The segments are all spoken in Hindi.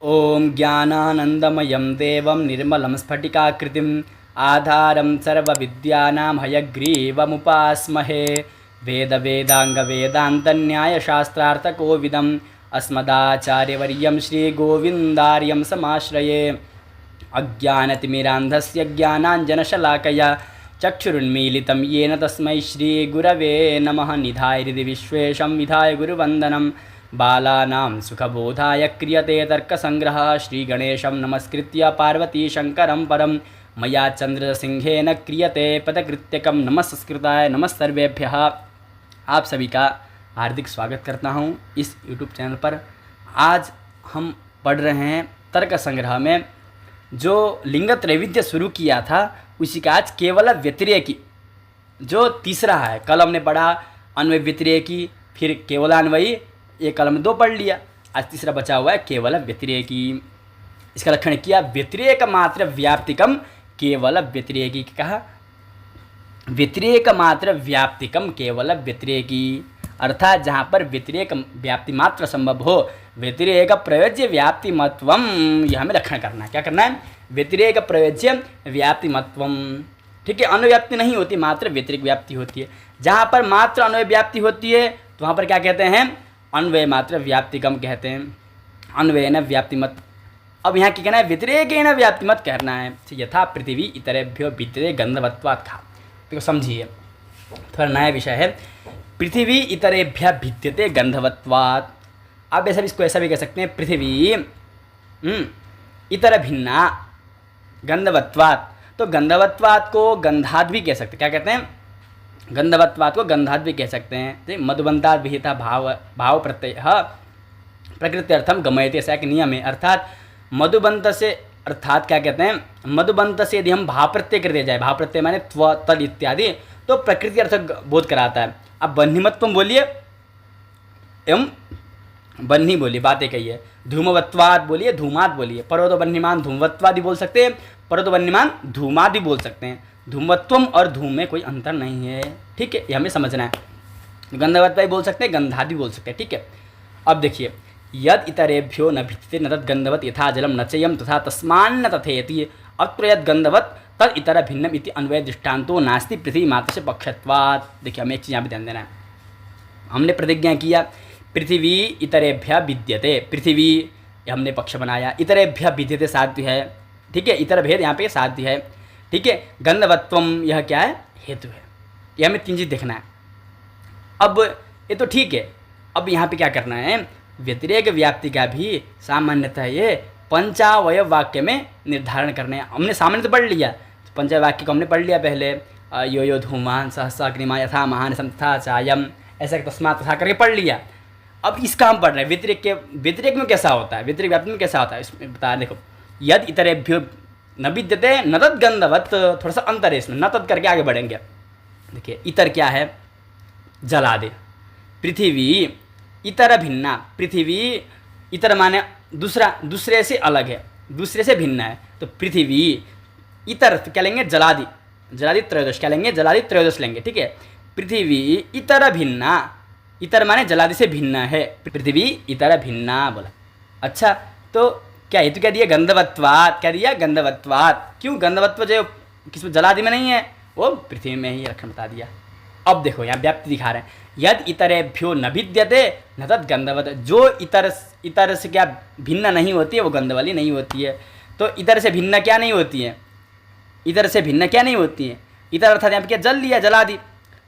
ओम ज्ञानानंदमयं देवं निर्मलं स्फटिकाकृतिम् आधारं सर्वविद्यानां हयग्रीवमुपास्महे। वेदवेदाङ्गवेदान्तन्यायशास्त्रार्थकोविदम् अस्मदाचार्यवर्यं श्रीगोविन्दार्यं समाश्रये। अज्ञानतिमिरान्धस्य ज्ञानाञ्जनशलाकया चक्षुरुन्मीलितं येन तस्मै श्रीगुरवे नमः। निधाय हृदि विश्वेशं विधाय गुरुवन्दनं बालानां सुखबोधाय क्रियते तर्कसङ्ग्रहः। श्रीगणेशं नमस्कृत्य पार्वतीशङ्करं परं मया चन्द्रसिंहेन क्रियते पदकृत्यकं। नमस्कृताय नमः सर्वेभ्यः। आप सभी का हार्दिक स्वागत करता हूं इस YouTube चैनल पर। आज हम पढ़ रहे हैं तर्क संग्रह में जो लिंग त्रैविध्य शुरू किया था उसी का आज केवल व्यतिरेकी जो तीसरा है। कल हमने पढ़ा अन्वय व्यतिरेकी, फिर केवलान्वयी, ये कल में 2 पढ़ लिया। आज तीसरा बचा हुआ है केवल व्यतिरेकी। इसका लक्षण किया व्यतिरेक मात्र व्याप्तिकम केवल व्यतिरेकी। कहा व्यतिरेक मात्र व्याप्तिकम केवल व्यतिरेकी, अर्थात जहाँ पर व्यतिरेक व्याप्ति मात्र संभव हो, व्यतिरेक प्रयोज्य व्याप्तिमत्वम, यह हमें लक्षण करना है। क्या करना है? व्यतिरेक प्रयोज्य व्याप्तिमत्वम। ठीक है, अन्वय व्याप्ति नहीं होती, मात्र व्यतिरेक व्याप्ति होती है। जहाँ पर मात्र अन्वय व्याप्ति होती है तो वहाँ पर क्या कहते हैं? अन्वय मात्र व्याप्तिकम कहते हैं। अन्वयन व्याप्तिमत। अब यहाँ क्या कहना है? व्यतिरेकेण व्याप्तिमत कहना है। यथा पृथ्वी इतरेभ्यो भिद्यते गंधवत्वात्। खा तो समझिए, थोड़ा नया विषय है। पृथ्वी इतरेभ्य भिद्यते गंधवत्वात्। आप ऐसा भी इसको ऐसा भी कह सकते हैं, पृथ्वी इतर भिन्ना गंधवत्वात्। तो गंधवत्वात् को गंधाद् भी कह सकते हैं। क्या कहते हैं? गंधवत्वात् को गंधाद् भी कह सकते हैं। मधुबंताद् विहिता भाव प्रत्यय प्रकृत्यर्थम गमयते, ऐसा एक नियम है। अर्थात मधुबंत से, अर्थात क्या कहते हैं? मधुबंत से यदि हम भाव प्रत्यय कर दिया जाए, भाव प्रत्यय माने त्व तल इत्यादि, तो प्रकृति अर्थ बोध कराता है। अब बन्हीमत्वम बोलिए एवं बन्ही बोलिए, बातें कहिए। धूमवत्वाद बोलिए, धूमाद बोलिए। पर्वतो बन्हीमान धूमवत्वादि बोल सकते हैं, पर्वतो बन्हीमान धूमादि बोल सकते हैं। धूमवत्वम और धूम में कोई अंतर नहीं है। ठीक है, ये हमें समझना है। गंधवत्वा बोल सकते हैं, गंधादि बोल सकते हैं। ठीक है, अब देखिए, यद इतरेभ्यो न भिद्यते न तद गंधवत यथा जलम न चयम तथा तस्मान्न तथेति। अत्र यद गंधवत तद इतर भिन्नम इति अन्वय दृष्टान्तो नास्ति पृथ्वी मात्र से पक्षत्वात्। देखिए, हमें एक चीज़ यहाँ पर ध्यान देना है। हमने प्रतिज्ञा किया पृथ्वी इतरेभ्य विद्यते, पृथ्वी हमने पक्ष बनाया, इतरेभ्य विद्यते साध्य है। ठीक है, इतर भेद यहाँ पे साध्य है। ठीक है, गंधवत्वम यह क्या है? हेतु है। यह हमें 3 चीज़ देखना है। अब ये तो ठीक है, अब यहाँ पे क्या करना है? व्यतिरेक व्याप्ति का भी सामान्यतः ये पंचावय वाक्य में निर्धारण करने हैं। हमने सामान्य तो पढ़ लिया, तो पंचावय वाक्य को हमने पढ़ लिया पहले। यो यो धूमान सहसा अग्निमा यथा महान तथा चायम, ऐसा तस्मात् तथा करके पढ़ लिया। अब इसका हम पढ़ रहे हैं व्यतिरेक में कैसा होता है, व्यतिरेक व्याप्ति में कैसा होता है, इसमें बता। देखो, यद इतरेभ्यो न विद्यते न तद गंधवत, थोड़ा सा अंतर है इसमें, न तद करके आगे बढ़ेंगे। देखिए, इतर क्या है? जलादि। पृथ्वी इतर भिन्ना, पृथ्वी इतर माने दूसरा, दूसरे से अलग है, दूसरे से भिन्न है। तो पृथ्वी इतर क्या लेंगे? जलादि। जलादि त्रयोदश क्या लेंगे? जलादि त्रयोदश लेंगे। ठीक है, पृथ्वी इतर भिन्ना, इतर माने जलादि से भिन्न है। पृथ्वी इतर भिन्ना बोला। अच्छा, तो क्या हेतु क्या दिया? गंधवत्वात्। क्या दिया? गंधवत्वात्। क्यों? गंधवत्व जो किसमें? जलादि में नहीं है, वो पृथ्वी में ही लक्षण बता दिया। अब देखो, यहाँ व्याप्ति दिखा रहे हैं। यद इतरेभ्यो न विद्यते न तद गंधवत। जो इतर से क्या भिन्न नहीं होती है, वो गंध वाली नहीं होती है। तो इतर से भिन्न क्या नहीं होती है? इतर से भिन्न क्या नहीं होती है? इतर अर्थात यहाँ पे क्या? जल लिया, जलादि।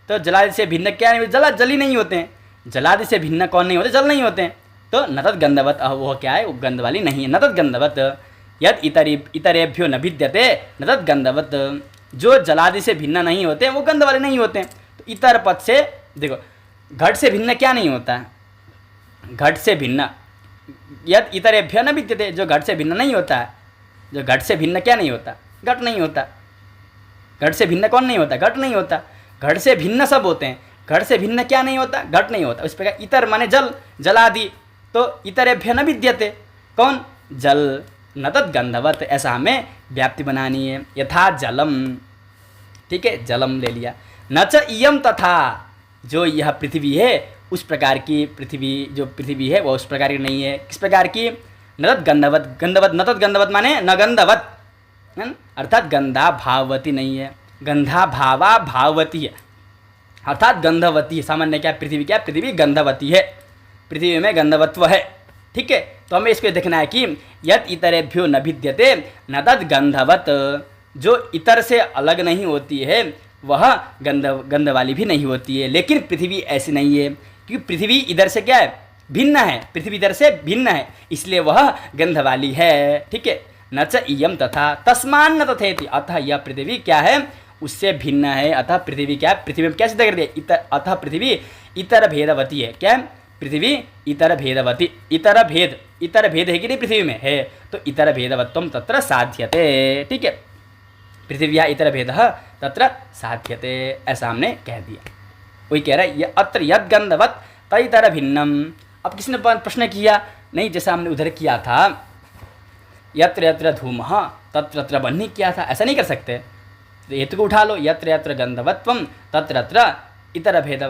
तो जलादि से भिन्न क्या नहीं? जल ही नहीं होते हैं। जलादि से भिन्न कौन नहीं होते? जल नहीं होते हैं। तो न तद गंधवत, वो क्या है? वो गंध वाली नहीं है, न तद गंधवत। यद इतरेभ्यो न विद्यते न तद गंधवत। जो जलादि से भिन्न नहीं होते हैं वो गंध वाले नहीं होते हैं। तो इतर पद से देखो, घट से भिन्न क्या नहीं होता है? घट से भिन्न, यद इतरेभ्य न विद्यते, जो घट से भिन्न नहीं होता है। जो घट से भिन्न क्या नहीं होता? घट नहीं होता। घट से भिन्न कौन नहीं होता? घट नहीं होता। घट से भिन्न सब होते हैं, घट से भिन्न क्या नहीं होता? घट नहीं होता। उस प्रकार इतर माने जल, जलादि। तो इतरेभ्य न विद्यते, कौन? जल। न तद गंधवत, ऐसा हमें व्याप्ति बनानी है। यथा जलम। ठीक है, जलम ले लिया। न च इयम तथा, जो यह पृथ्वी है उस प्रकार की पृथ्वी, जो पृथ्वी है वह उस प्रकार की नहीं है। किस प्रकार की? न तद गंधवत, गंधवत न तद गंधवत माने न गंधवत, अर्थात गंधा भाववती नहीं है, गंधा भावा भाववती है, अर्थात गंधवती है। सामान्य क्या पृथ्वी, क्या पृथ्वी गंधवती है, पृथ्वी में गंधवत्व है। ठीक है, तो हमें इसको देखना है कि यत इतरेभ्यो न भिद्यते न तद गंधवत, जो इतर से अलग नहीं होती है वह गंध वाली भी नहीं होती है। लेकिन पृथ्वी ऐसी नहीं है, क्योंकि पृथ्वी इधर से क्या है, भिन्न है, पृथ्वी इधर से भिन्न है, इसलिए वह गंध वाली है। ठीक है, न च इयम तथा तस्मान न तथेति, अतः यह पृथ्वी क्या है, उससे भिन्न है। अतः पृथ्वी क्या है, पृथ्वी में क्या सिद्ध कर दिया, अतः पृथ्वी इतर भेदवती है। क्या है, पृथ्वी इतर भेदवती, इतर भेद है कि नहीं पृथ्वी में है, तो इतर भेदवत्वम तत्र साध्यते। ठीक है, पृथिव्या इतर भेदः तत्र साध्यते, ऐसा हमने कह दिया। वही कह रहा है अत्र यद गंधवत तइतर भिन्नम। अब किसी ने प्रश्न किया, नहीं जैसा हमने उधर किया था यत्र यत्र धूमः तत्र तत्र बन्ही किया था, ऐसा नहीं कर सकते। तो हेतु को उठा लो, यत्र यत्र गंधवत्वम तत्र तत्र इतर भेद,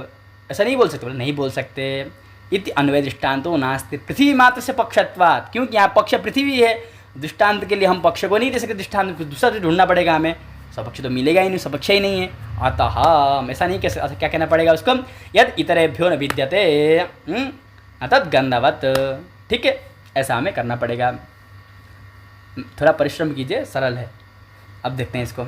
ऐसा नहीं बोल सकते, बोले नहीं बोल सकते। इति अन्वय दृष्टांतो नास्ति पृथ्वी मात्र से पक्षत्वात्, क्योंकि यहाँ पक्ष पृथ्वी है, दृष्टांत के लिए हम पक्ष को नहीं दे सकते, दृष्टांत कुछ दूसरा ढूंढना पड़ेगा हमें, सपक्ष तो मिलेगा ही नहीं, सपक्ष ही नहीं है। अतः हम ऐसा नहीं कह सकते, क्या कहना पड़ेगा उसको, यद इतरेभ्यो न विद्यते तद गंधवत। ठीक है, ऐसा हमें करना पड़ेगा, थोड़ा परिश्रम कीजिए, सरल है। अब देखते हैं इसको,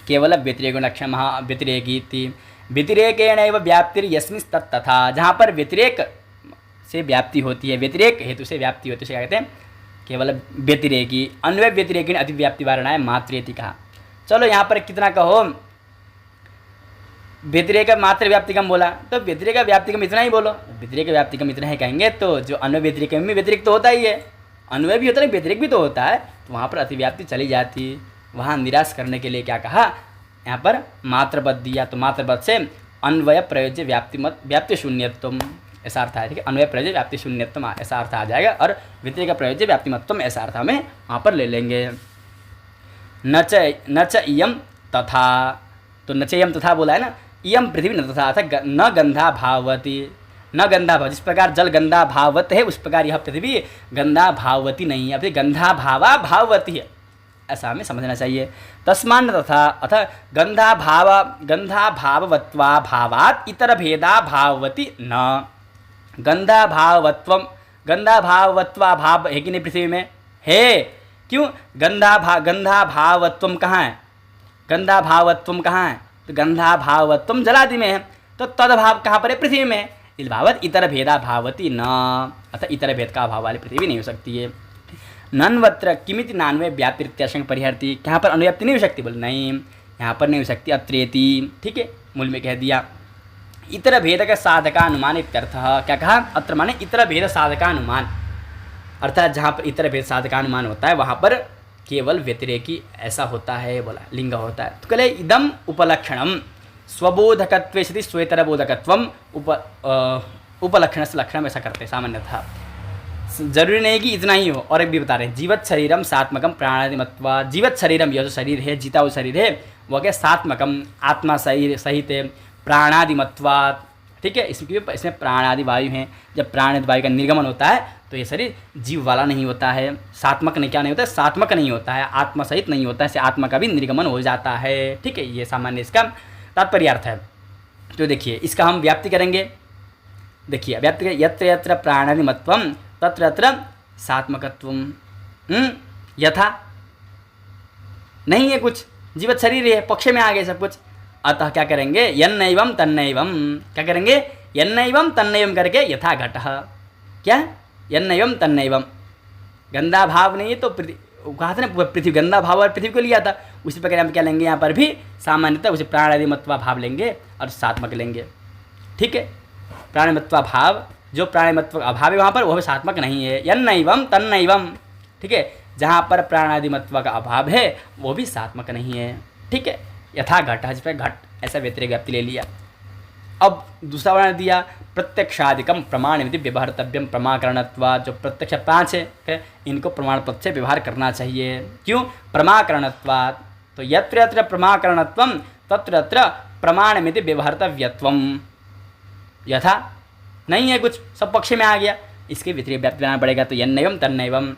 केवल व्यतिरेको लक्ष्य व्यतिरेकी व्यतिरेकेण एव व्याप्तिर यस्मिंस्तथा, जहाँ पर व्यतिरेक से व्याप्ति होती है, व्यतिरेक हेतु से व्याप्ति होती है, क्या कहते हैं, केवल व्यतिरेकी। अन्वय व्यतिरेकी अतिव्याप्ति वारणा मात्रेति कहा। चलो यहाँ पर कितना कहो, व्यतिरेक मात्र व्याप्तिकम बोला, तो व्यतिरेक व्याप्तिकम इतना ही बोलो, व्यतिरेक व्याप्तिकम इतना ही कहेंगे, तो जो अन्वय व्यतिरेक में व्यतिरिक तो होता ही है, अन्वय भी होता है, व्यतिरिक भी तो होता है, तो वहाँ पर अतिव्याप्ति चली जाती। वहाँ निराश करने के लिए क्या कहा, यहाँ पर मात्रपद दिया, तो मात्रपद से अन्वय प्रयोज्य व्याप्ति शून्यत्वम ऐसा अर्थ है। ठीक है, अन्वय प्रयोज्य व्याप्ति शून्यत्वम ऐसा अर्थ आ जाएगा, और व्यतिरेक प्रयोज्य व्याप्तिमत्वम ऐसा अर्थ हमें वहाँ पर ले लेंगे। न च इयम तथा, तो न च इयम तथा बोला है ना, इयम पृथ्वी न तथा था, न गंधा भावती, न गंधा भाव, जिस प्रकार जल गंधा भावत है उस प्रकार यह पृथ्वी गंधा भावती नहीं है, अभी गंधा भावा भावती है, ऐसा हमें समझना चाहिए। तस्मान तथा अथ गंधा भाववत्वा भावात इतर भेदा भाववती न, गंधा भाववत्वा भाव है कि नहीं पृथ्वी में है, क्यों, गंधा भावत्वम कहाँ है, गंधा भावत्वम कहाँ है, तो गंधा भावत्वम जलादि में है, तो तदभाव कहाँ पर है, पृथ्वी में। इस भावत इतर भेदा भावती न, अतः इतर भेद का अभाव वाली पृथ्वी नहीं हो सकती है। नन्वत्र किमिति नान्वय व्याप्तिरित्याशंक परिहरती, यहाँ पर अनुव्याप्ति नहीं हो सकती, बोले नहीं यहाँ पर नहीं हो सकती, अत्रेति। ठीक है, मूल में कह दिया इतर भेद का साधकानुमान इत्यर्थः, क्या कहा, अत्र माने इतर भेद साधकानुमान, अर्थात जहाँ पर इतर भेद साधकानुमान होता है वहाँ पर केवल व्यतिरेकी ऐसा होता है, बोला लिंग होता है। तो कहले इदम उपलक्षणम स्वबोधकत्वे सति स्वेतरबोधकत्वम उपलक्षण से लक्षणम, ऐसा करते सामान्यतः, जरूरी नहीं कि इतना ही हो। और एक भी बता रहे हैं, जीवत शरीरम सात्मकम प्राणादिमत्वा, जीवत शरीरम यह जो शरीर है, जीता हुआ शरीर है, वह क्या सात्मकम आत्मा शरीर सहित है, प्राणादिमत्वा। ठीक है, इसमें प्राणादि वायु हैं, जब प्राणादि वायु का निर्गमन होता है तो ये शरीर जीव वाला नहीं होता है, सात्मक नहीं, क्या नहीं होता है, सात्मक नहीं होता है, आत्मा सहित नहीं होता है, इससे आत्मा का भी निर्गमन हो जाता है। ठीक है, ये सामान्य इसका तात्पर्य अर्थ है। तो देखिए इसका हम व्याप्ति करेंगे, देखिए व्याप्ति, यत्र यत्र प्राणादिमत्वम तत्र तत्र सात्मकत्वम, यथा नहीं है कुछ, जीवत शरीर है, पक्ष में आ गए सब कुछ, अतः क्या करेंगे, यन्नैवं तन्नैवं, क्या करेंगे, यन्नैवं तन्नैवं करके यथा घटः, क्या यन्नैवं तन्नैवं, गंदा भाव नहीं है तो कहा था ना पृथ्वी, गंदा भाव और पृथ्वी को लिया था, उसी प्रकार हम क्या लेंगे, यहाँ पर भी सामान्यतः उसे प्राणादिमत्वा भाव लेंगे और सात्मक लेंगे। ठीक है, प्राणिमत्वा भाव, जो प्राणिमत्व अभाव है वहाँ पर वह भी सात्मक नहीं है, यन्नैवं तन्नैवं। ठीक है, जहाँ पर प्राणादिमत्व का अभाव है वो भी सात्मक नहीं है। ठीक है, यथा घट, जिस पर घट ऐसा व्यतिरेक व्याप्ति ले लिया। अब दूसरा वर्ण दिया प्रत्यक्षादिकम प्रमाणमिति व्यवहारतव्यम प्रमाकरणत्वा, जो प्रत्यक्ष 5 है इनको प्रमाण पद से व्यवहार करना चाहिए, क्यों, प्रमाकरणत्वात्, तो यत्र यत्र प्रमाकरणत्वम तत्र तत्र प्रमाणमिति व्यवहारतव्यत्वम, यथा नहीं है कुछ, सब पक्ष में आ गया, इसके विपरीत व्याप्ति बनाना पड़ेगा। तो यन्नैवं तन्नैवं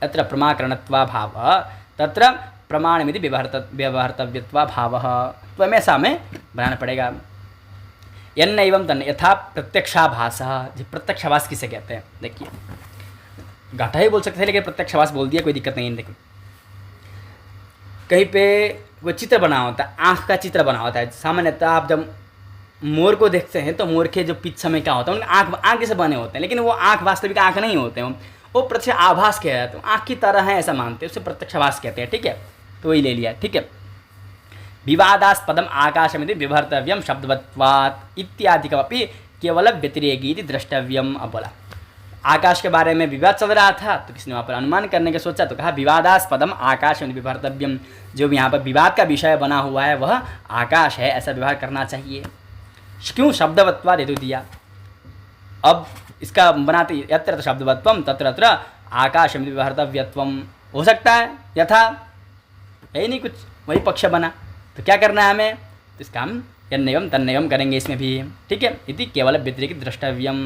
तत्र प्रमाकरणत्वा भावः तत्र प्रमाणमिति व्यवहर्तव्यत्वा भावः। तो हमें ऐसा हमें बनाना पड़ेगा। यन्नैवं तन्न यथा प्रत्यक्षाभासः। जी प्रत्यक्षाभास किसे कहते हैं? देखिए घटा ही बोल सकते हैं, लेकिन प्रत्यक्षाभास बोल दिया, कोई दिक्कत नहीं है। देखो कहीं पे वो चित्र बना होता है, आँख का चित्र बना होता है। सामान्यतः आप जब मोर को देखते हैं तो मोर के जो पीछ में क्या होता है, उनके आँख से बने होते हैं, लेकिन वो आँख वास्तविक आँख नहीं होते हैं, वो प्रत्यक्ष आभास कह जाते हैं, आँख की तरह है ऐसा मानते हैं, उसे प्रत्यक्षाभास कहते हैं। ठीक है, तो वही ले लिया। ठीक है, विवादास्पदम आकाशमिति विभर्तव्यम शब्दवत्वात् इत्यादिकमपि केवल व्यतिरेकी द्रष्टव्यम। अब बोला आकाश के बारे में विवाद चल रहा था, तो किसी ने वहाँ पर अनुमान करने का सोचा, तो कहा विवादास्पदम आकाशमिति विभर्तव्यम। जो भी यहाँ पर विवाद का विषय बना हुआ है वह आकाश है, ऐसा व्यवहार करना चाहिए। क्यों? शब्दवत्वाद हेतु दिया। अब इसका बनाते यत्र शब्दवत्वम तत्र तत्र आकाशमिति विभर्तव्यत्वम हो सकता है, यथा है नहीं कुछ, वही पक्ष बना। तो क्या करना है हमें? तो इसका हम यन्नैवं तन्नैवं करेंगे इसमें भी। ठीक है, इति केवल व्यतिरेकी द्रष्टव्यम।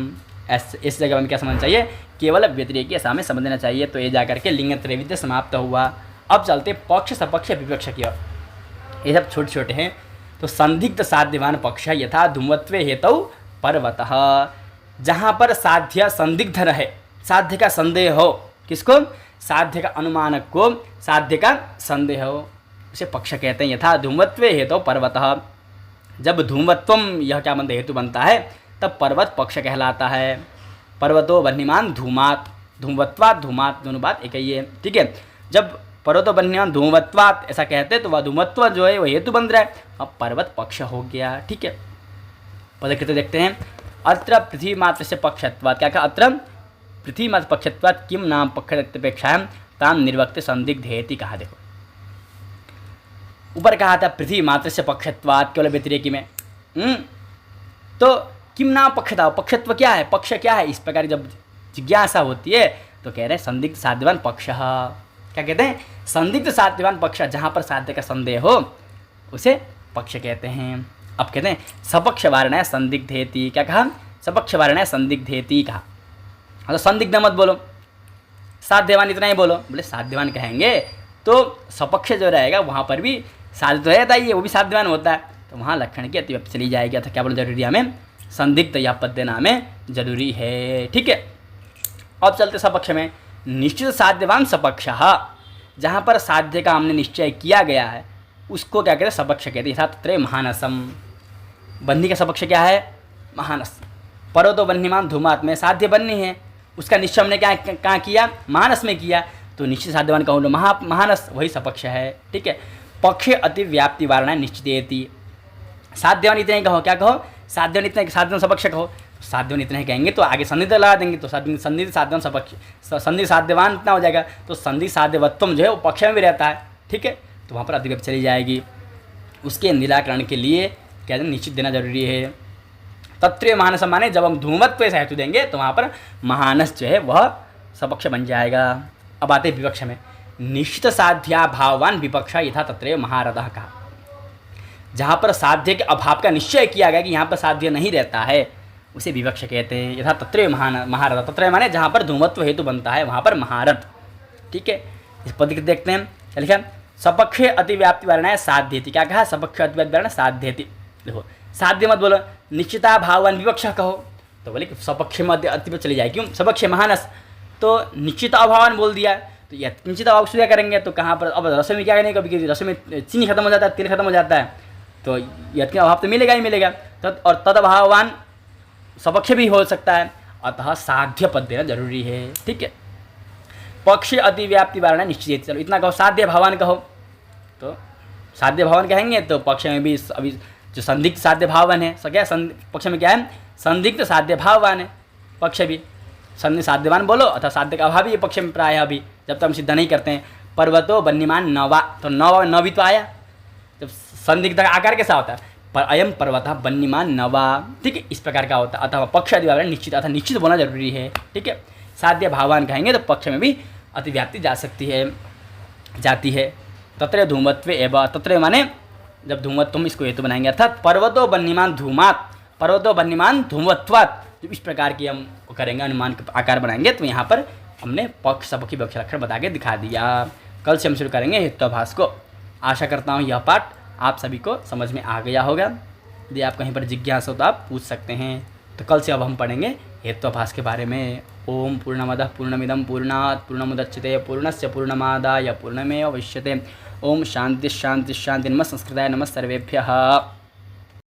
इस जगह में क्या समझना चाहिए? केवल व्यतिरेकी, ऐसा हमें समझना चाहिए। तो ये जाकर के लिंग त्रैविध्य समाप्त हुआ। अब चलते पक्ष सपक्ष विपक्ष की ओर। ये सब छोटे छोटे हैं। तो संदिग्ध साध्यवान पक्ष यथा धूमत्वे हेतु पर्वतः। जहाँ पर साध्य संदिग्ध रहे, साध्य का संदेह हो, किसको? साध्य का अनुमानक को साध्य का संदेह हो, उसे पक्ष कहते हैं। यथा धूमत्वे हेतु पर्वतः। जब धूमत्वम यह क्या बनता है? हेतु बनता है, तब पर्वत पक्ष कहलाता है। पर्वतो बन्यमान धूमात, धूमवत्वात् धूमात, दोनों बात एक ही है। ठीक है, जब पर्वतो बन्यमान धूमवत्वात् ऐसा कहते हैं तो वह धूमत्व जो है वह हेतु बन रहा है, अब पर्वत पक्ष हो गया। ठीक है, पदकृत देखते हैं। अत्र पृथ्वी मात्र से पक्षत्वात्। क्या कहा? अत्र पृथ्वी मात्र पक्षत्वात् किम नाम पक्षपेक्षायां ताम निर्वक्ते संदिग्धेति कहा। देखो ऊपर कहा था पृथ्वी मात्र से पक्षत्वात् केवल व्यतिरेकी में। तो किम नाम पक्षता, पक्षत्व क्या है, पक्ष क्या है, इस प्रकार जब जिज्ञासा होती है तो कह रहे हैं संदिग्ध साध्यवान पक्ष। क्या कहते हैं? संदिग्ध साध्यवान पक्ष। जहाँ पर साध्य का संदेह हो उसे पक्ष कहते हैं। अब कहते हैं सपक्ष वारणा संदिग्धेति। क्या कहा? सपक्ष वारणा संदिग्धेति कहा। तो संदिग्ध मत बोलो, साध्यवान इतना ही बोलो। बोले साध्यवान कहेंगे तो सपक्ष जो रहेगा वहाँ पर भी साध्य तो रहता ही है, वो भी साध्यवान होता है, तो वहाँ लक्षण की अतिव्याप्ति चली जाएगी। तो क्या बोलो जरूरी हमें? संदिग्ध यह पद देना हमें जरूरी है। ठीक है, अब चलते सपक्ष में। निश्चित साध्यवान सपक्ष। जहाँ पर साध्य का हमने निश्चय किया गया है उसको क्या कहते हैं? सपक्ष कहते हैं। यथा तत्र महानसम। बन्ही का सपक्ष क्या है? महानस। पर्वतो बन्हीमान धूमात में साध्य बन्ही है, उसका निश्चय हमने क्या कहाँ किया? महानस में किया, तो निश्चित साध्यवान का होलो महानस, वही सपक्ष है। ठीक है, पक्षे अतिव्याप्ति वारणा निश्चितेति। साध्यवान इतने कहो, क्या कहो? साध्यवान इतने, साध्यवान सपक्ष कहो। साध्यवान इतने कहेंगे तो आगे संदिग्ध लगा देंगे, तो संदिग्ध साध्यवान सपक्ष, संदिग्ध साध्यवान इतना हो जाएगा, तो संदिग्ध साध्यवत्वम जो है वो पक्ष में भी रहता है। ठीक है, तो वहाँ पर अतिव्याप्ति चली जाएगी। उसके निराकरण के लिए क्या निश्चित देना जरूरी है। तत्व महानस माने जब हम धूमत्व से हेतु देंगे तो वहाँ पर महानस जो है वह सपक्ष बन जाएगा। अब आते विपक्ष में। निश्चित साध्या भाववान विपक्ष यथा तत्र महारथः कहा। जहाँ पर साध्य के अभाव का निश्चय किया गया कि यहाँ पर साध्य नहीं रहता है उसे विवक्ष कहते हैं। यथा तत्र महारथ। तत्र माने जहाँ पर धूमत्व हेतु बनता है वहाँ पर महारथ। ठीक है, इस पद को देखते हैं। क्या लिखा? सपक्षे अतिव्याप्ति वारणा साध्यति। क्या कहा? सपक्ष अतिव्याप्ति वारणा साध्यति। देखो साध्य मत बोलो, निश्चिता भाववान विवक्ष कहो, तो बोले कि सपक्ष में अतिव्याप्ति चली जाए। क्यों? सपक्ष महानस, तो निश्चित अभावान बोल दिया, तो निश्चित अभाव सूर्य करेंगे तो कहाँ पर? अब रसोई में क्या करेंगे? कभी रसोई में चीनी खत्म हो जाता है, तेल खत्म हो जाता है, तो यत्न अभाव तो मिलेगा ही मिलेगा। और तद अभावान सपक्ष भी हो सकता है, अतः साध्य पद देना जरूरी है। ठीक है, पक्ष अतिव्याप्ति वारणा निश्चित। चलो इतना कहो, साध्य भावान कहो, तो साध्य भावन कहेंगे तो पक्ष में भी अभी जो संदिग्ध साध्य भावान है, क्या पक्ष में क्या है? संदिग्ध साध्य भाववान है पक्ष भी। संदिग्ध साध्यवान बोलो अथवा साध्य का अभाव ही पक्ष में प्राय अभी, जब तक हम सिद्ध नहीं करते हैं। पर्वतो बन्यमान नवा, तो नव भी तो आया, जब संदिग्ध का आकार कैसा होता है? पर अयम पर्वत बन्यमान नवा। ठीक है, इस प्रकार का होता है। अथवा पक्ष अधिवारण निश्चित, अथवा निश्चित बोलना जरूरी है। ठीक है, साध्य भावान कहेंगे तो पक्ष में भी अतिव्याप्ति जा सकती है, जाती है। तत्र धूमत्व एवं, तत्र माने जब धूमत्व इसको हेतु बनाएंगे, अर्थात पर्वतो बन्यमान धूमात, पर्वतो बन्यमान धूमत्वात्। इस प्रकार की हम करेंगे, अनुमान का आकार बनाएंगे, तो यहाँ पर हमने पक्ष सपक्षी विवक्षा लक्षण बता के दिखा दिया। कल से हम शुरू करेंगे हेत्वाभास को। आशा करता हूँ यह पाठ आप सभी को समझ में आ गया होगा। यदि आप कहीं पर जिज्ञासा हो तो आप पूछ सकते हैं। तो कल से अब हम पढ़ेंगे हेत्वाभास के बारे में। ओम पूर्णमदः पूर्णमिदं पूर्णात् पूर्णमुदच्यते पूर्णस्य पूर्णमादाय पूर्णमेवावशिष्यते। ओम शांति शांति शांति। नमः संस्कृताय नमः सर्वेभ्यः।